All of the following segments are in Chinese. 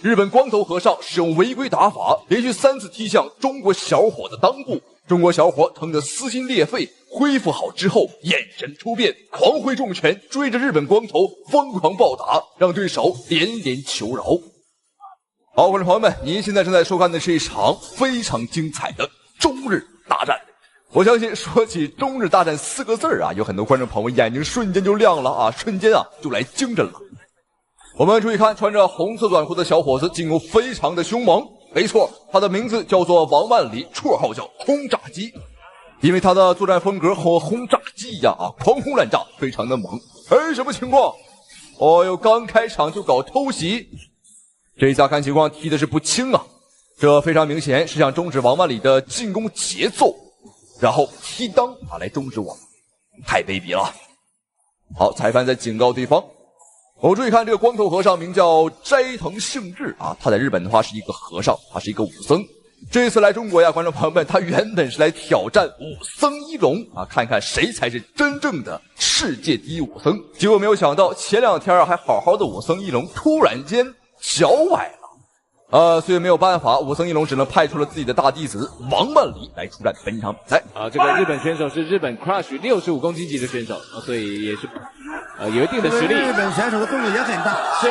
日本光头和尚使用违规打法，连续3次踢向中国小伙的裆部。中国小伙疼得撕心裂肺，恢复好之后眼神突变，狂挥重拳追着日本光头疯狂暴打，让对手连连求饶。好，观众朋友们，您现在正在收看的是一场非常精彩的中日大战。我相信说起中日大战4个字啊，有很多观众朋友眼睛瞬间就亮了啊，瞬间就来精神了。我们注意看，穿着红色短裤的小伙子进攻非常的凶猛。没错，他的名字叫做王万里，绰号叫轰炸机，因为他的作战风格和轰炸机一样狂轰滥炸，非常的猛。什么情况？哦哟，刚开场就搞偷袭，这一下看情况踢的是不轻啊，这非常明显是想终止王万里的进攻节奏，然后踢裆来终止我，太卑鄙了。好，裁判在警告对方。我注意看这个光头和尚名叫斋藤幸治他在日本的话是一个和尚，他是一个武僧。这次来中国呀，观众朋友们，他原本是来挑战武僧一龙看看谁才是真正的世界第一武僧。结果没有想到前2天还好好的武僧一龙突然间脚崴了。所以没有办法，武僧一龙只能派出了自己的大弟子王万里来出战本场比赛。这个日本选手是日本 Crush 65公斤级的选手所以也是有一定的实力。日本选手的动作也很大。是。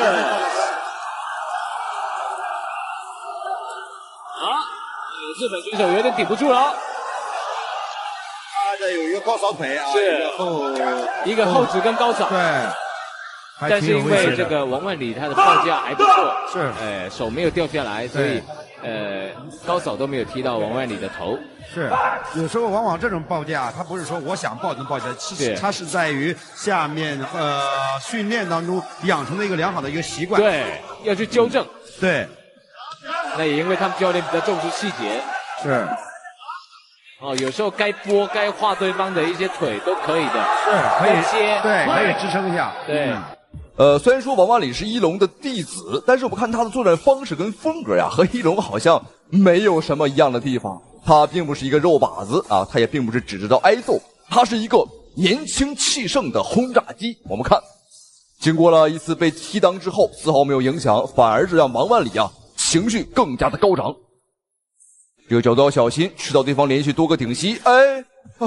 日本选手有点顶不住了。这有一个高扫腿是一个后直跟高扫。对。但是因为这个王万里他的报价还不错，是，手没有掉下来，所以高扫都没有踢到王万里的头。是，有时候往往这种报价，他不是说我想报就能报价，其实它是在于下面训练当中养成的一个良好的一个习惯。对，要去纠正。对。那也因为他们教练比较重视细节。是。有时候该拨该画对方的一些腿都可以的。是，可以切，对，可以支撑一下。对。虽然说王万里是一龙的弟子，但是我们看他的作战方式跟风格和一龙好像没有什么一样的地方。他并不是一个肉靶子他也并不是只知道挨揍，他是一个年轻气盛的轰炸机。我们看，经过了一次被踢裆之后，丝毫没有影响，反而是让王万里情绪更加的高涨。这个角度要小心，吃到对方连续多个顶膝。哎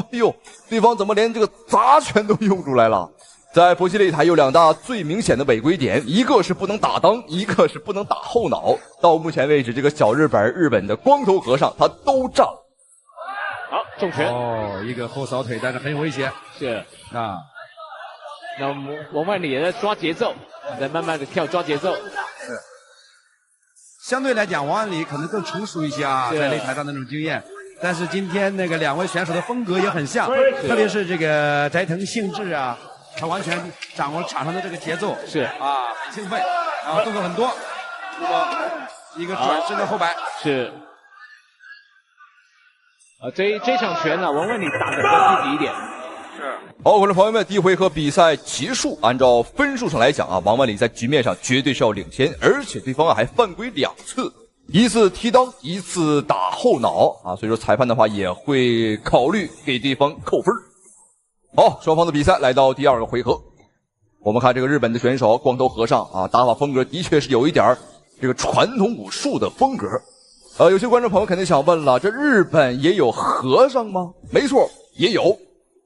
呦，对方怎么连这个砸拳都用出来了？在搏击擂台有2大最明显的违规点，一个是不能打裆，一个是不能打后脑。到目前为止，这个小日本的光头和尚他都占了。好，重拳。一个后扫腿，但是很危险。是那王万里也在抓节奏，在慢慢的跳抓节奏。是。相对来讲，王万里可能更成熟一些在擂台上的那种经验。但是今天那个2位选手的风格也很像，特别是这个斋藤幸治他完全掌握场上的这个节奏，是很兴奋，然后动作很多，一个转身的后摆，是这场拳王万里打得更积极一点。是。好，观众朋友们，第一回合比赛结束，按照分数上来讲王万里在局面上绝对是要领先，而且对方还犯规2次，一次踢裆，一次打后脑所以说裁判的话也会考虑给对方扣分。好，双方的比赛来到第2个回合，我们看这个日本的选手光头和尚打法风格的确是有一点这个传统武术的风格。有些观众朋友肯定想问了，这日本也有和尚吗？没错，也有。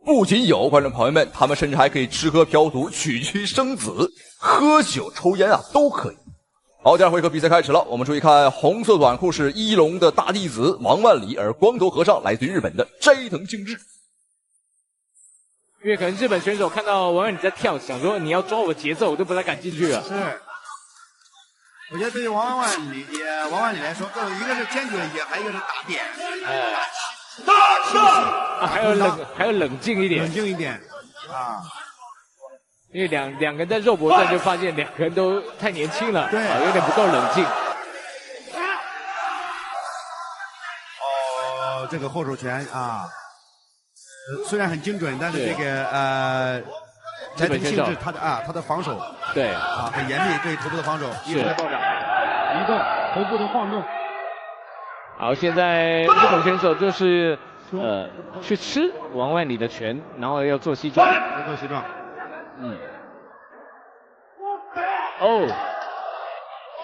不仅有，观众朋友们，他们甚至还可以吃喝嫖赌、娶妻生子、喝酒抽烟都可以。好，第2回合比赛开始了，我们注意看，红色短裤是一龙的大弟子王万里，而光头和尚来自于日本的斋藤幸治。因为可能日本选手看到王万里在跳，想说你要抓我的节奏，我都不太敢进去了。是。我觉得对于王万里来说，一个是坚决一些，还有一个是打点。还有冷静一点。冷静一点。因为两个人在肉搏战就发现2个人都太年轻了，对，有点不够冷静。这个后手拳虽然很精准，但是这个斋藤幸治他的防守对很严密，对头部的防守一直在暴涨，移动头部的晃动。好，现在日本选手就是去吃王万里的拳，然后要做西装。做西装。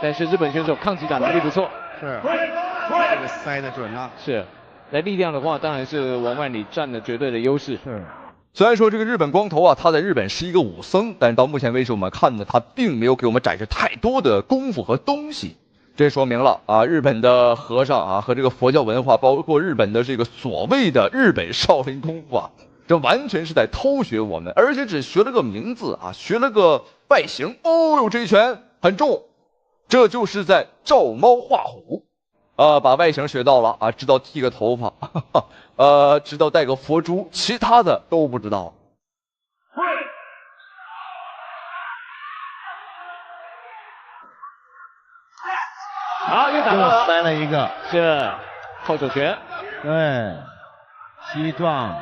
但是日本选手抗击打能力不错，是这个塞得准啊。是，在力量的话，当然是王万里占了绝对的优势。是。虽然说这个日本光头啊，他在日本是一个武僧，但是到目前为止我们看呢，他并没有给我们展示太多的功夫和东西。这说明了啊，日本的和尚啊和这个佛教文化，包括日本的这个所谓的日本少林功夫啊，这完全是在偷学我们，而且只学了个名字啊，学了个外形。哦呦，这一拳很重，这就是在照猫画虎。把外形学到了啊，知道剃个头发，知道戴个佛珠，其他的都不知道。好，又打到了，塞了一个，是后手拳，对，膝撞。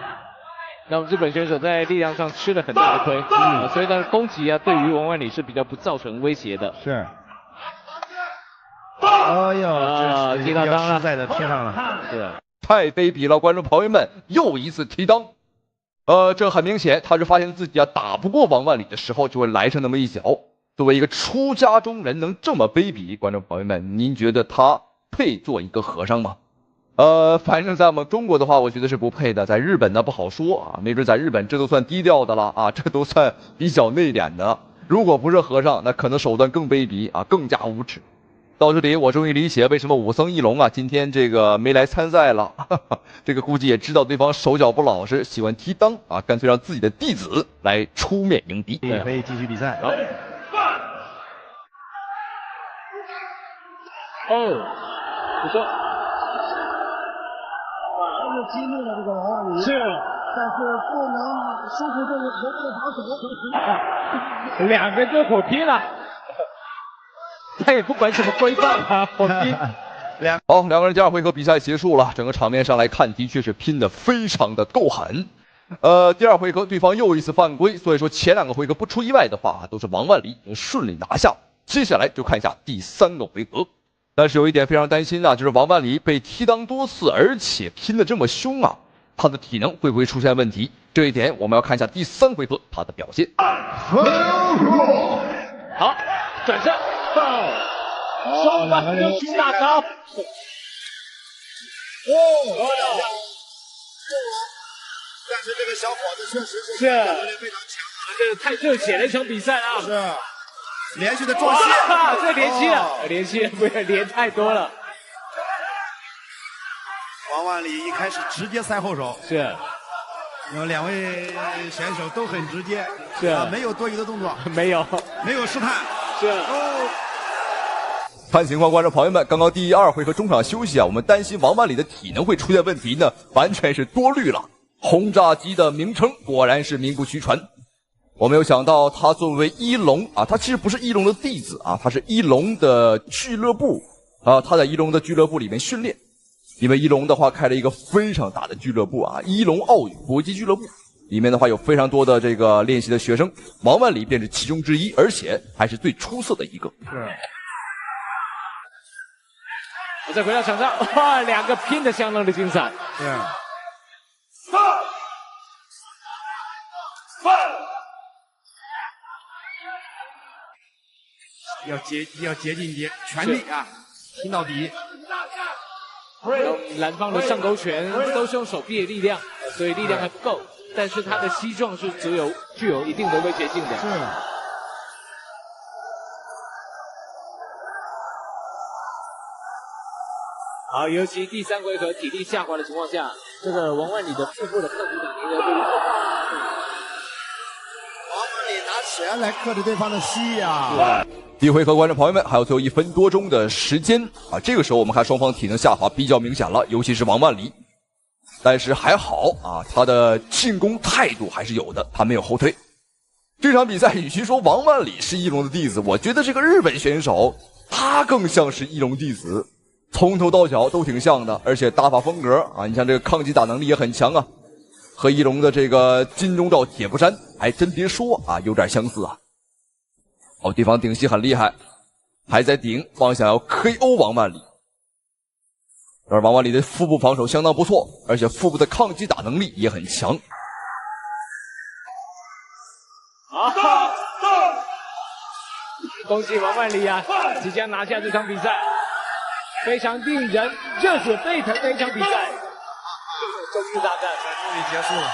那么日本选手在力量上吃了很大的亏，所以他的攻击啊，对于王万里是比较不造成威胁的。是。哎呦，踢到裆了，实在的踢上了，是太卑鄙了，观众朋友们，又一次踢裆。这很明显，他是发现自己啊打不过王万里的时候，就会来上那么一脚。作为一个出家中人，能这么卑鄙，观众朋友们，您觉得他配做一个和尚吗？反正在我们中国的话，我觉得是不配的。在日本呢不好说啊，没准在日本这都算低调的了啊，这都算比较内敛的。如果不是和尚，那可能手段更卑鄙啊，更加无耻。到这里，我终于理解为什么武僧一龙啊今天这个没来参赛了。这个估计也知道对方手脚不老实，喜欢踢裆啊，干脆让自己的弟子来出面迎敌。可以继续比赛。好。哦，不错。激怒了这个王万里，是，但是不能输出这个头部的防守。两个就火拼了。他也不管什么规范啊，火拼。好，两个人第二回合比赛结束了，整个场面上来看，的确是拼得非常的够狠。第二回合对方又一次犯规，所以说前两个回合不出意外的话，都是王万里能顺利拿下。接下来就看一下第三个回合。但是有一点非常担心啊，就是王万里被踢裆多次，而且拼得这么凶啊，他的体能会不会出现问题？这一点我们要看一下第三回合他的表现。好，转身，双反就出大招。但是这个小伙子确实是是能力非常强啊，这太热血的一场比赛啊！是连续的撞膝，这连续了，连续不是连太多了。王万里一开始直接塞后手，是，两位选手都很直接，是没有多余的动作，没有试探，是。看情况，观众朋友们，刚刚第二回合中场休息啊，我们担心王万里的体能会出现问题呢，完全是多虑了。轰炸机的名称果然是名不虚传。我没有想到他作为一龙啊，他其实不是一龙的弟子啊，他是一龙的俱乐部啊，他在一龙的俱乐部里面训练。因为一龙的话开了一个非常大的俱乐部啊，一龙奥语搏击俱乐部，里面的话有非常多的这个练习的学生，王万里便是其中之一，而且还是最出色的一个。是。我再回到场上，哇，两个拼的相当的精彩。是。要竭尽全力啊，拼到底。蓝方的上勾拳都是用手臂的力量，所以力量还不够，但是他的膝撞是具有一定的威胁性的。是。好，尤其第三回合体力下滑的情况下，这个王万里的腹部的抗击打能力对于后王万里拿拳来克制对方的膝呀。第一回合，观众朋友们，还有最后1分多钟的时间啊！这个时候我们看双方体能下滑比较明显了，尤其是王万里。但是还好啊，他的进攻态度还是有的，他没有后退。这场比赛与其说王万里是一龙的弟子，我觉得这个日本选手他更像是一龙弟子，从头到脚都挺像的，而且打法风格啊，你像这个抗击打能力也很强啊，和一龙的这个金钟罩铁布衫还真别说啊，有点相似啊。哦，对方顶膝很厉害，还在顶，妄想要 KO 王万里。而王万里的腹部防守相当不错，而且腹部的抗击打能力也很强。恭喜王万里啊，即将拿下这场比赛，非常令人热血沸腾的一场比赛。终于大战终于结束了。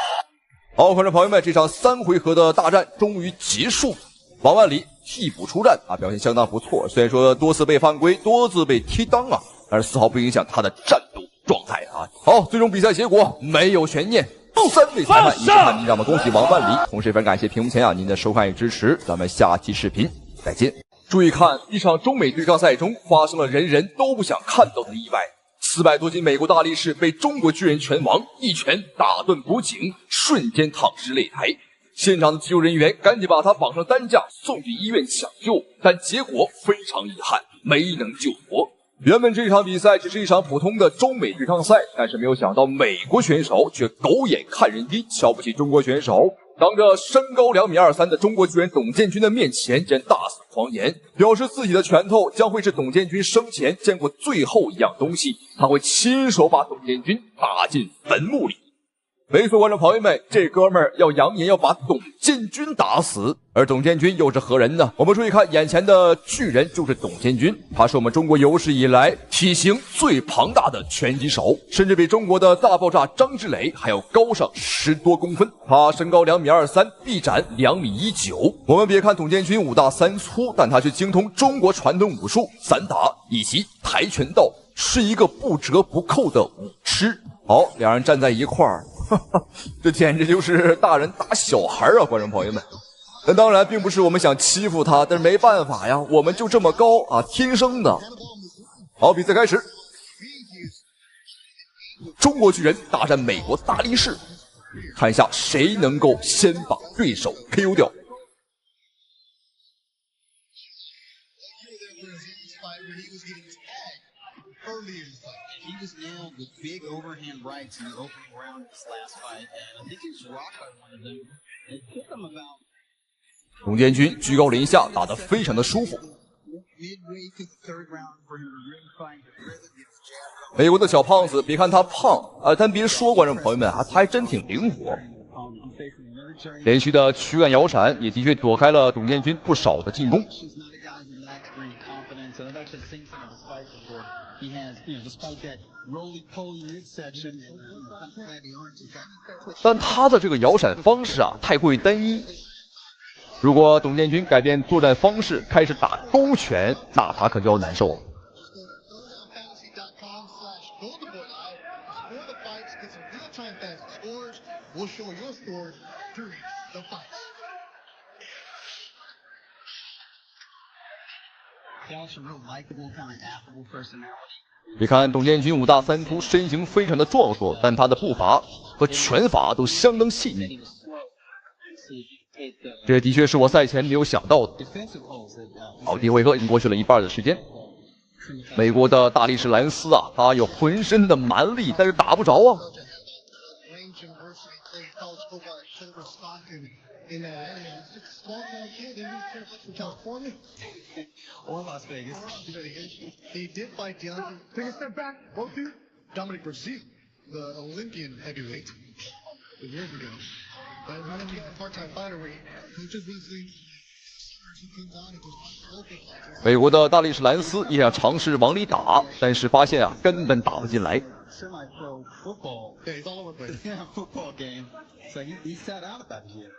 好，观众朋友们，这场3回合的大战终于结束。王万里替补出战啊，表现相当不错。虽然说多次被犯规，多次被踢裆啊，但是丝毫不影响他的战斗状态啊。好，最终比赛结果没有悬念，3位裁判一致判定，让我们恭喜王万里。同时也非常感谢屏幕前您的收看与支持，咱们下期视频再见。注意看，一场中美对抗赛中发生了人人都不想看到的意外。400多斤美国大力士被中国巨人拳王一拳打断脖颈，瞬间躺尸擂台。现场的急救人员赶紧把他绑上担架送去医院抢救，但结果非常遗憾，没能救活。原本这场比赛只是一场普通的中美对抗赛，但是没有想到美国选手却狗眼看人低，瞧不起中国选手。当着身高2.23米的中国巨人董建军的面前，竟然大肆狂言，表示自己的拳头将会是董建军生前见过最后一样东西，他会亲手把董建军打进坟墓里。没错，观众朋友们，这哥们儿要扬言要把董建军打死，而董建军又是何人呢？我们注意看，眼前的巨人就是董建军，他是我们中国有史以来体型最庞大的拳击手，甚至比中国的大爆炸张志磊还要高上10多公分。他身高2.23米，臂展2.19米。我们别看董建军5大3粗，但他却精通中国传统武术、散打以及跆拳道，是一个不折不扣的武痴。好，两人站在一块儿。这简直就是大人打小孩啊，观众朋友们。那当然并不是我们想欺负他，但是没办法呀，我们就这么高啊，天生的。好，比赛开始。中国巨人大战美国大力士，看一下谁能够先把对手 KO 掉。He just nailed the big overhand rights in the opening round of this last fight, and I think he was rocked by one of them. It took him about 董建军居高临下，打得非常的舒服。 midway through the third round for him to really find the rhythm against jab. 美国的小胖子，别看他胖啊，但别说，观众朋友们啊，他还真挺灵活。连续的躯干摇闪，也的确躲开了董建军不少的进攻。 He's not a guy who lacks any confidence, and I've actually seen some of his fights before. He has, despite that roly-poly midsection and flabby arms, he's got 但他的这个摇闪方式啊，太过于单一。如果董建军改变作战方式，开始打勾拳，那他可就要难受了。 We'll show your scores during the fight. He also real likable, kind of affable personality. 别看董建军5大3粗，身形非常的壮硕，但他的步伐和拳法都相当细腻。这的确是我赛前没有想到的。好，第一回合已经过去了一半的时间。美国的大力士兰斯啊，他有浑身的蛮力，但是打不着啊。 Range University played college football at Silver Stockton in that area. It's a small town kid in California. Or Las Vegas. He did fight Deontay. Take a step back. 1-2. Dominic Brazil, the Olympian heavyweight, years ago. But he's only a part-time fighter where he just basically. 美国的大力士兰斯也想尝试往里打，但是发现啊，根本打不进来。 Semi-pro football. Yeah, he's all over the place. Yeah, football game. So he sat out that year.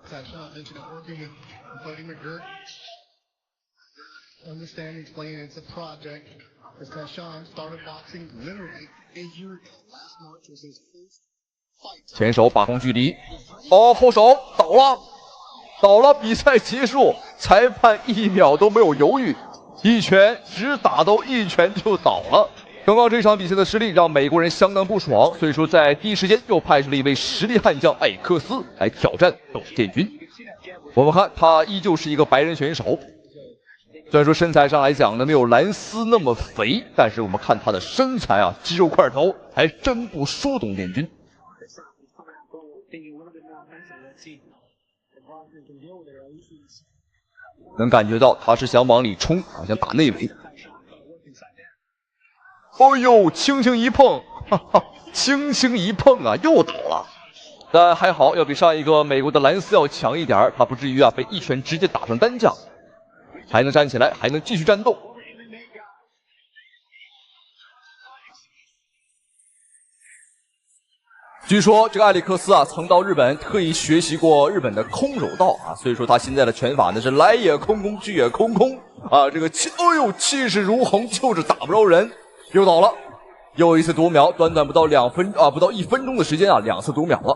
Sean mentioned working with Buddy McGirt. Understanding, explaining it's a project. As Sean started boxing literally a year ago. Last March was his first fight. 前手把控距离，哦，后手倒了，倒了，比赛结束，裁判1秒都没有犹豫，一拳只打到1拳就倒了。 刚刚这场比赛的失利让美国人相当不爽，所以说在第一时间又派出了一位实力悍将艾克斯来挑战董建军。我们看他依旧是一个白人选手，虽然说身材上来讲呢没有兰斯那么肥，但是我们看他的身材啊，肌肉块头还真不输董建军。能感觉到他是想往里冲，好像打内围。 哦呦，轻轻一碰，哈哈，轻轻一碰啊，又倒了。但还好，要比上一个美国的兰斯要强一点，他不至于啊被一拳直接打上担架。还能站起来，还能继续战斗。据说这个艾利克斯啊，曾到日本特意学习过日本的空手道啊，所以说他现在的拳法呢是来也空空，去也空空啊，这个气势如虹，就是打不着人，又倒了，又一次夺秒，短短不到1分钟的时间啊，2次夺秒了，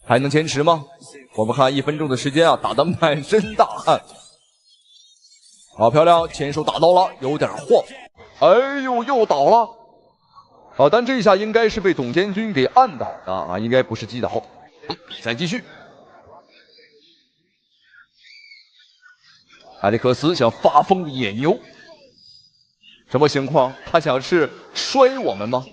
还能坚持吗？我们看1分钟的时间啊，打得满身大汗，好漂亮，前手打到了，有点晃，哎呦，又倒了。但这一下应该是被董监军给按倒的啊，应该不是击倒。比赛继续，艾利克斯想发疯的野牛，什么情况？他想是摔我们吗？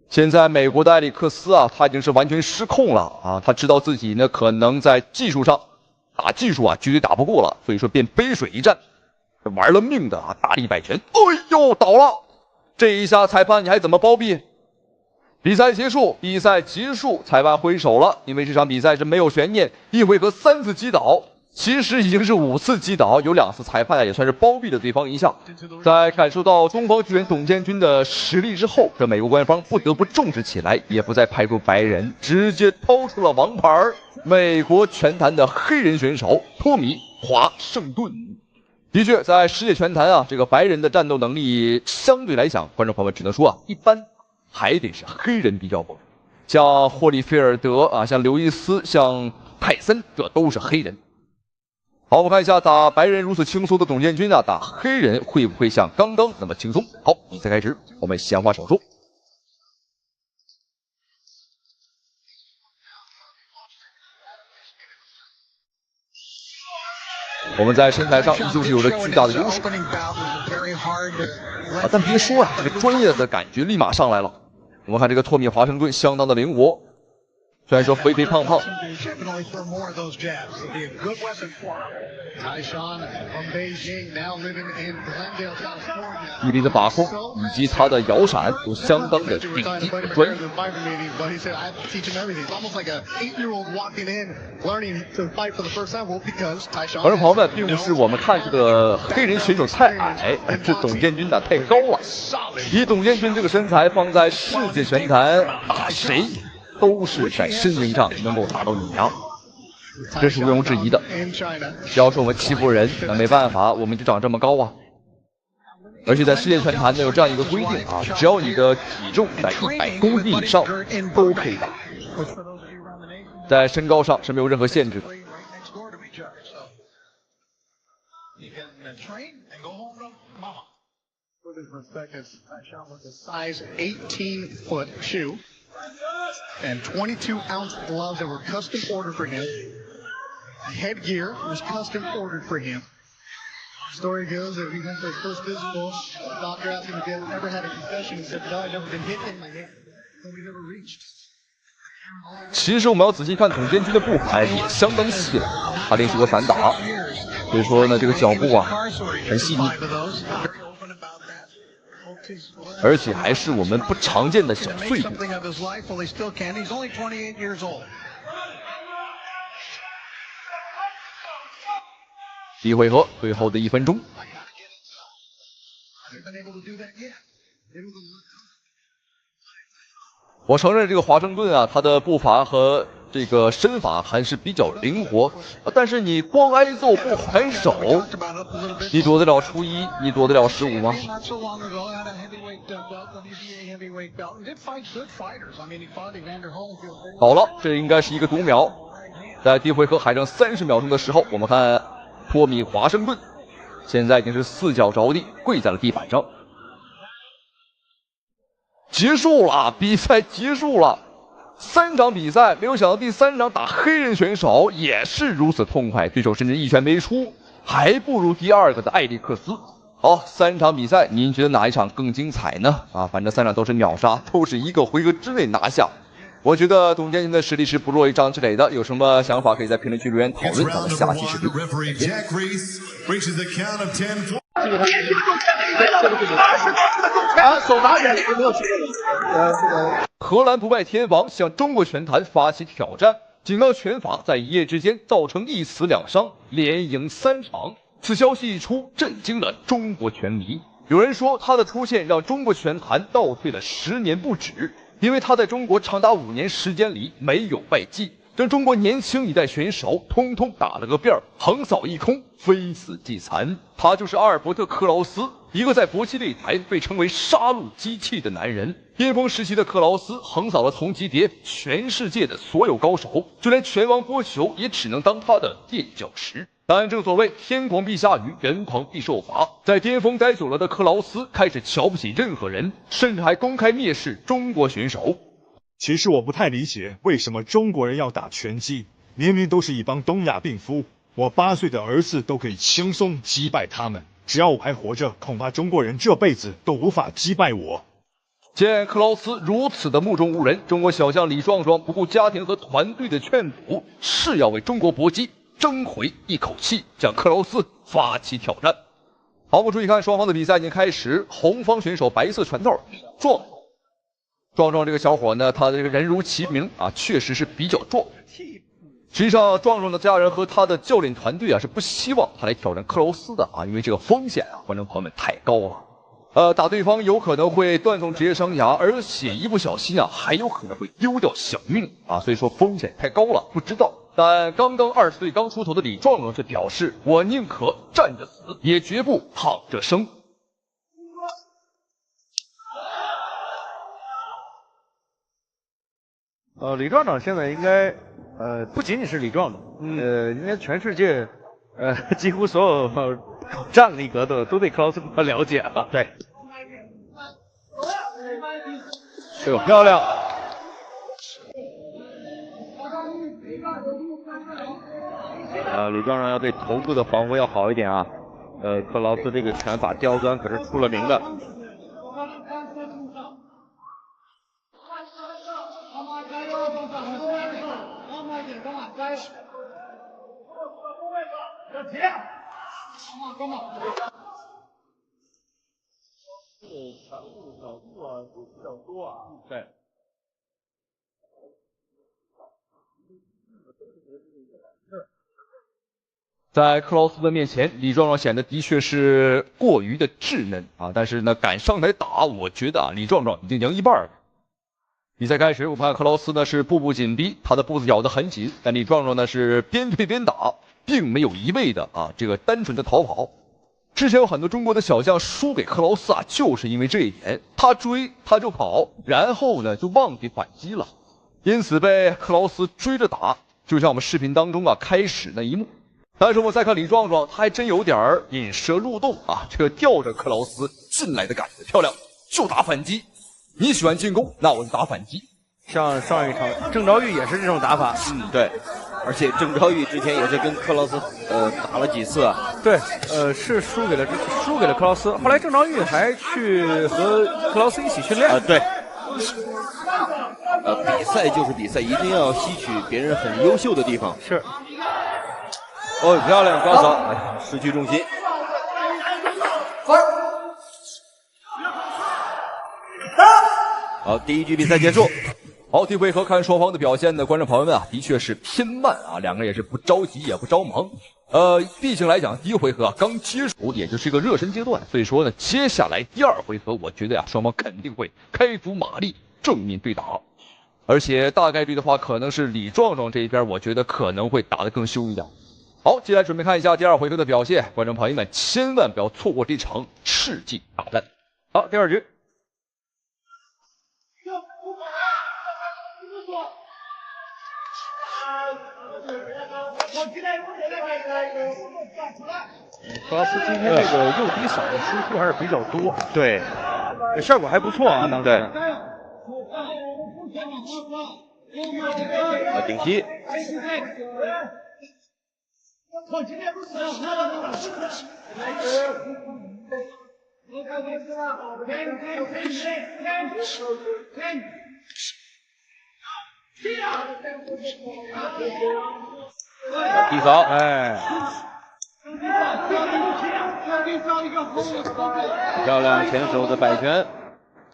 现在美国的艾利克斯啊，他已经是完全失控了啊，他知道自己呢可能在技术上。打技术啊，绝对打不过了，所以说便背水一战，玩了命的啊，大力摆拳，哎呦，倒了！这一下裁判你还怎么包庇？比赛结束，裁判挥手了，因为这场比赛是没有悬念，1回合3次击倒，其实已经是5次击倒，有2次裁判也算是包庇了对方一下。在感受到中方球员董监军的实力之后，这美国官方不得不重视起来，也不再派出白人，直接掏出了王牌。美国拳坛的黑人选手托米·华盛顿，的确，在世界拳坛啊，这个白人的战斗能力相对来讲，观众朋友们只能说啊，一般，还得是黑人比较猛。像霍利菲尔德啊，像刘易斯，像泰森，这都是黑人。好，我们看一下打白人如此轻松的董监军啊，打黑人会不会像刚刚那么轻松？好，比赛开始，我们闲话少说。我们在身材上依旧是有着巨大的优势啊，但别说啊，这个专业的感觉立马上来了。我们看这个托米·华盛顿相当的灵活，虽然说肥肥胖胖，臂力的把控以及他的摇闪都相当的顶级和专业。观众朋友们，并不是我们看这个黑人选手太矮，是董监军打太高了。以董监军这个身材放在世界拳坛打谁？都是在身形上能够打到你啊，这是毋庸置疑的。要说我们欺负人，那没办法，我们就长这么高啊。而且在世界拳坛呢有这样一个规定啊，只要你的体重在100公斤以上都可以打，在身高上是没有任何限制的。And 22-ounce gloves that were custom ordered for him. Headgear was custom ordered for him. Story goes that he went to his first physical. The doctor asked him if he ever had a concussion. He said, "No, I've never been hit in my head. We never reached." 其实我们要仔细看董监军的步伐也相当细了，他练习过散打，所以说呢这个脚步啊很细腻。而且还是我们不常见的小碎步。第一回合最后的1分钟，我承认这个华盛顿啊，他的步伐和这个身法还是比较灵活，但是你光挨揍不还手，你躲得了初一，你躲得了15吗？好了，这应该是一个读秒。在第一回合还剩30秒钟的时候，我们看托米·华盛顿现在已经是4脚着地，跪在了地板上。结束了，比赛结束了。3场比赛，没有想到第3场打黑人选手也是如此痛快，对手甚至一拳没出，还不如第2个的艾利克斯。好，3场比赛，您觉得哪一场更精彩呢？反正3场都是秒杀，都是1个回合之内拿下。我觉得董监军的实力是不弱于张之磊的，有什么想法可以在评论区留言讨论。咱们下期视频。基本上手拿人没有去荷兰不败天王向中国拳坛发起挑战，警告拳法在一夜之间造成1死2伤，连赢3场。此消息一出，震惊了中国拳迷。有人说他的出现让中国拳坛倒退了10年不止，因为他在中国长达5年时间里没有败绩，让中国年轻一代选手通通打了个遍，横扫一空，非死即残。他就是阿尔伯特·克劳斯，一个在搏击擂台被称为杀戮机器的男人。巅峰时期的克劳斯横扫了同级别全世界的所有高手，就连拳王波球也只能当他的垫脚石。但正所谓天狂必下雨，人狂必受罚，在巅峰待久了的克劳斯开始瞧不起任何人，甚至还公开蔑视中国选手。其实我不太理解为什么中国人要打拳击，明明都是一帮东亚病夫，我8岁的儿子都可以轻松击败他们，只要我还活着，恐怕中国人这辈子都无法击败我。见克劳斯如此的目中无人，中国小将李壮壮不顾家庭和团队的劝阻，誓要为中国搏击争回一口气，向克劳斯发起挑战。好，我们注意看双方的比赛已经开始，红方选手白色拳套壮壮这个小伙呢，他的这个人如其名啊，确实是比较壮。实际上，壮壮的家人和他的教练团队啊是不希望他来挑战克劳斯的啊，因为这个风险啊，观众朋友们太高了。打对方有可能会断送职业生涯，而且一不小心啊，还有可能会丢掉小命啊，所以说风险太高了，不知道。但刚刚20岁刚出头的李壮壮却表示，我宁可站着死，也绝不躺着生。李壮壮现在应该，不仅仅是李壮壮，应该全世界，几乎所有战力格的都对克劳斯了解了。对。哎呦，漂亮！李壮壮要对头部的防护要好一点啊。克劳斯这个拳法刁钻可是出了名的。对。在克劳斯的面前，李壮壮显得的确是过于的稚嫩啊，但是呢，敢上台打，我觉得啊，李壮壮已经赢一半了。比赛开始，我们看克劳斯呢是步步紧逼，他的步子咬得很紧，但李壮壮呢是边推边打，并没有一味的啊这个单纯的逃跑。之前有很多中国的小将输给克劳斯啊，就是因为这一点，他追他就跑，然后呢就忘记反击了，因此被克劳斯追着打，就像我们视频当中啊开始那一幕。但是我们再看李壮壮，他还真有点引蛇入洞啊，这个吊着克劳斯进来的感觉漂亮，就打反击。你喜欢进攻，那我就打反击。像上一场郑昭玉也是这种打法。对，而且郑昭玉之前也是跟克劳斯打了几次啊。对，是输给了克劳斯，后来郑昭玉还去和克劳斯一起训练。对。比赛就是比赛，一定要吸取别人很优秀的地方。是。哦，漂亮，高手，失去重心。好，第一局比赛结束。好，第一回合看双方的表现呢，观众朋友们啊，的确是偏慢啊，两个人也是不着急也不着忙。毕竟来讲，第一回合啊刚接触，也就是一个热身阶段，所以说呢，接下来第二回合，我觉得呀，双方肯定会开足马力正面对打，而且大概率的话，可能是李壮壮这一边，我觉得可能会打得更凶一点。好，接下来准备看一下第二回合的表现，观众朋友们千万不要错过这场世纪大战。好，第二局。克劳斯今天这个右低扫的输出还是比较多，对，效果还不错啊，当时。对。顶膝。低扫，哎。漂亮前手的摆拳。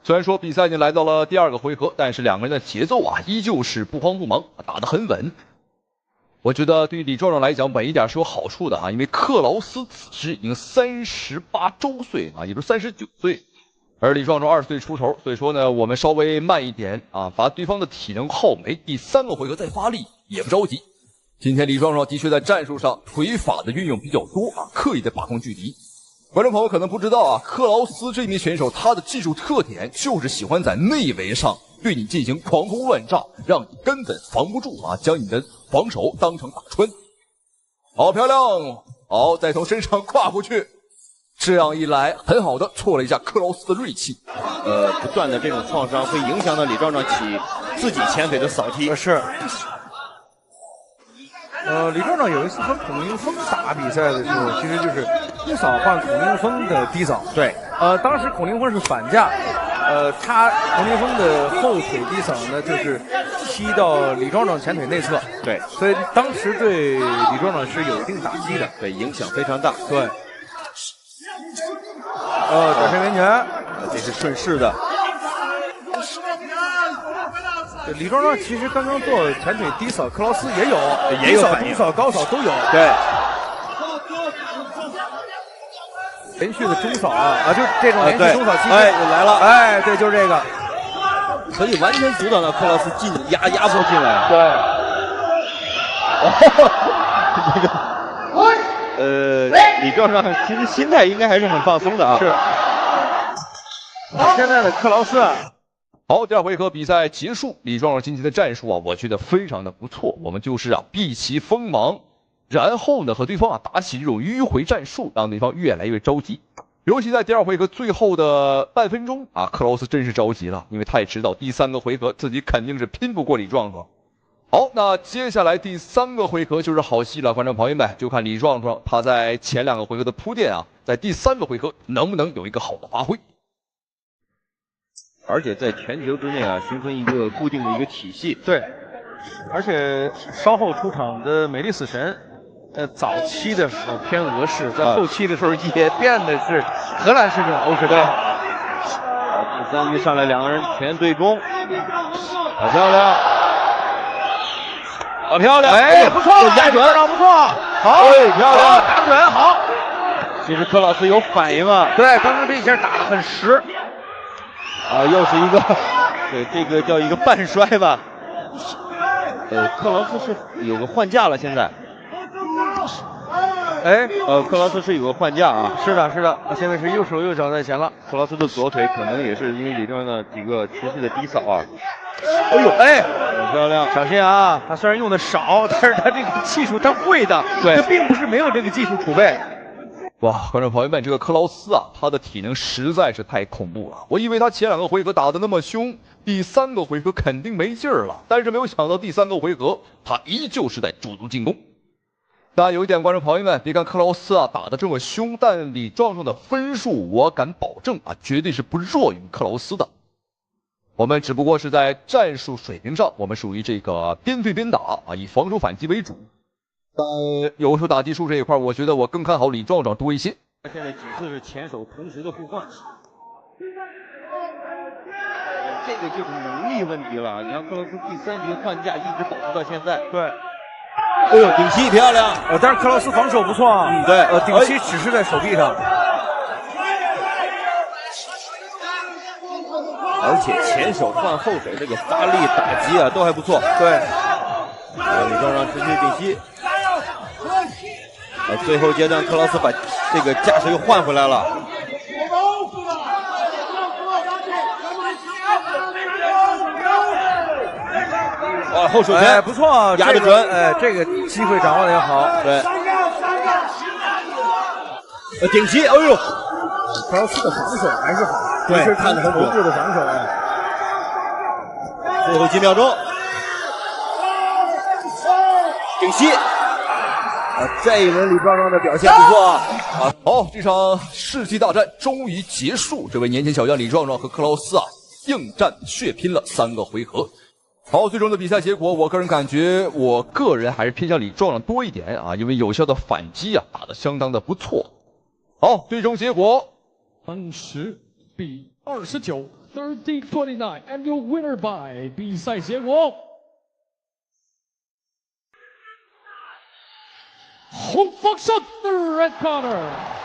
虽然说比赛已经来到了第2个回合，但是两个人的节奏啊，依旧是不慌不忙，打得很稳。我觉得对于李壮壮来讲，稳一点是有好处的啊，因为克劳斯此时已经38周岁啊，也就是39岁，而李壮壮20岁出头，所以说呢，我们稍微慢一点啊，把对方的体能耗没，第3个回合再发力也不着急。今天李壮壮的确在战术上腿法的运用比较多啊，刻意的把控距离。观众朋友可能不知道啊，克劳斯这名选手他的技术特点就是喜欢在内围上对你进行狂轰乱炸，让你根本防不住啊，将你的防守当成打穿。好漂亮，好，再从身上跨过去，这样一来很好的挫了一下克劳斯的锐气。不断的这种创伤会影响到李壮壮起自己前腿的扫踢。是。李壮壮有一次和孔令锋打比赛的时候，其实就是低扫换孔令锋的低扫。对。当时孔令锋是反架，孔令锋的后腿低扫呢，就是踢到李壮壮前腿内侧。对。所以当时对李壮壮是有一定打击的。对，影响非常大。对。转身圆拳，这是顺势的。李壮壮其实刚刚做前腿低扫，克劳斯也有反应，低扫、高扫都有。对，连续的中扫啊，就这种连续中扫期间，来了，哎，对，就是这个，可以完全阻挡了克劳斯压迫进来。对，李壮壮其实心态应该还是很放松的啊。是，现在的克劳斯啊。好，第2回合比赛结束，李壮壮今天的战术啊，我觉得非常的不错。我们就是啊避其锋芒，然后呢和对方啊打起这种迂回战术，让对方越来越着急。尤其在第2回合最后的半分钟啊，克劳斯真是着急了，因为他也知道第3个回合自己肯定是拼不过李壮壮。好，那接下来第3个回合就是好戏了，观众朋友们，就看李壮壮他在前2个回合的铺垫啊，在第3个回合能不能有一个好的发挥。而且在拳球之内啊，形成一个固定的一个体系。对，而且稍后出场的美丽死神，早期的时候偏俄式，在后期的时候也变得是荷兰式这种欧式。对。第3局上来两个人拳对攻，好漂亮，好漂亮，哎，不错，压准，不错，好，漂亮，打准，好。其实克劳斯有反应啊，对，刚刚这一下打得很实。又是一个，对，这个叫一个半摔吧。克劳斯是有个换架了，现在。克劳斯是有个换架啊。是的，是的，现在是右手右脚在前了。克劳斯的左腿可能也是因为李壮的几个持续的低扫啊。哎呦，哎，很漂亮，小心啊！他虽然用的少，但是他这个技术他会的，对，他并不是没有这个技术储备。哇，观众朋友们，这个克劳斯啊，他的体能实在是太恐怖了。我以为他前2个回合打得那么凶，第3个回合肯定没劲儿了，但是没有想到第3个回合他依旧是在主动进攻。但有一点，观众朋友们，别看克劳斯啊打得这么凶，但李壮壮的分数我敢保证啊，绝对是不弱于克劳斯的。我们只不过是在战术水平上，我们属于这个边对边打啊，以防守反击为主。但有时候打技术这一块，我觉得我更看好李壮壮多一些。现在几次是前手同时的互换，这个就是能力问题了。你看克劳斯第3局换架一直保持到现在。对。哎呦，顶膝漂亮。但是克劳斯防守不错啊。对。顶膝只是在手臂上。而且前手换后手这个发力打击啊都还不错。对。李壮壮持续顶膝。最后阶段克劳斯把这个架势又换回来了。后手拳，不错，压得准，这个机会掌握的也好。对。顶膝，哎呦，克劳斯的防守还是好，对，是看得很稳固的防守啊。最后几秒钟，顶膝。这一轮李壮壮的表现不错啊！好，这场世纪大战终于结束。这位年轻小将李壮壮和克劳斯啊，硬战血拼了3个回合。好，最终的比赛结果，我个人感觉，我个人还是偏向李壮壮多一点啊，因为有效的反击啊，打得相当的不错。好，最终结果30比29 30-29 and your winner by 比赛结果 Hong Fox the red corner